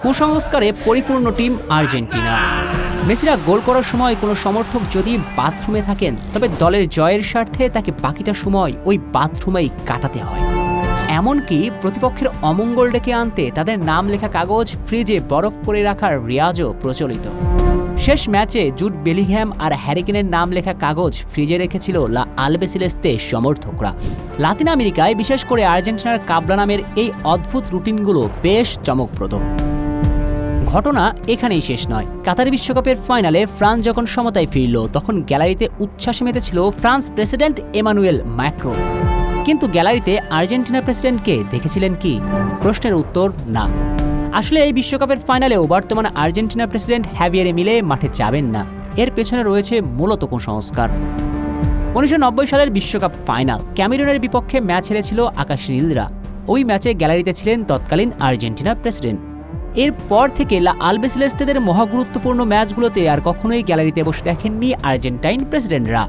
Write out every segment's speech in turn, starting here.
কুসংস্কারে পরিপূর্ণ team Argentina. মেসিরা গোল করার সময় কোনো সমর্থক যদি বাথরুমে থাকেন, তবে দলের জয়ের স্বার্থে তাকে বাকিটা সময় ওই বাথরুমেই কাটাতে হয়। এমনকি প্রতিপক্ষের অমঙ্গল ডেকে আনতে তাদের নাম লেখা কাগজ ফ্রিজে বরফ করে রাখার রেওয়াজও প্রচলিত। শেষ ম্যাচে জুড বেলিংহ্যাম আর হ্যারি কেনের নাম লেখা কাগজ ফ্রিজে রেখেছিল লা আলবিসেলেস্তে সমর্থকরা। লাতিন আমেরিকায়, বিশেষ করে আর্জেন্টিনার কাবলা নামের এই অদ্ভুত রুটিনগুলো বেশ চমকপ্রদ। ঘটনা এখানেই শেষ নয়। কাতার বিশ্বকাপের ফাইনালে ফ্রান্স যখন সমতায় ফিরল, তখন গ্যালারিতে উচ্ছ্বাসে মেতেছিল ফ্রান্স প্রেসিডেন্ট এমানুয়েল ম্যাক্রো। কিন্তু গ্যালারিতে আর্জেন্টিনার প্রেসিডেন্টকে দেখেছিলেন কি? প্রশ্নের উত্তর না। আসলে এই বিশ্বকাপের ফাইনালেও বর্তমান আর্জেন্টিনার প্রেসিডেন্ট হ্যাভিয়ের মিলে মাঠে যাবেন না। এর পেছনে রয়েছে মূলত কুসংস্কার। 1990 সালের বিশ্বকাপ ফাইনাল, ক্যামেরুনের বিপক্ষে ম্যাচ হেরেছিল আকাশ নীলরা। ওই ম্যাচে গ্যালারিতে ছিলেন তৎকালীন আর্জেন্টিনার প্রেসিডেন্ট। এরপর থেকে লা আলবিসেলেস্তেদের মহাগুরুত্বপূর্ণ ম্যাচগুলোতে আর কখনোই গ্যালারিতে বসে দেখেননি আর্জেন্টাইন প্রেসিডেন্টরা।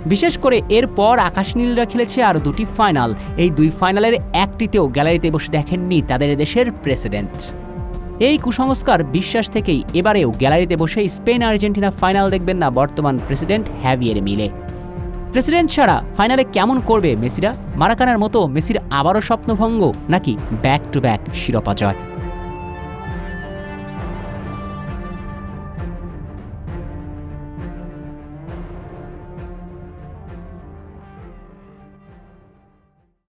বিশেষ করে এরপর আকাশ নীলরা খেলেছে আরও দুটি ফাইনাল। এই দুই ফাইনালের একটিতেও গ্যালারিতে বসে দেখেননি তাদের দেশের প্রেসিডেন্ট। এই কুসংস্কার বিশ্বাস থেকেই এবারেও গ্যালারিতে বসে স্পেন আর্জেন্টিনা ফাইনাল দেখবেন না বর্তমান প্রেসিডেন্ট হ্যাভিয়ের মিলে। প্রেসিডেন্ট ছাড়া ফাইনালে কেমন করবে মেসিরা? মারাকানার মতো মেসির আবারও স্বপ্নভঙ্গ, নাকি ব্যাক টু ব্যাক শিরোপা জয়?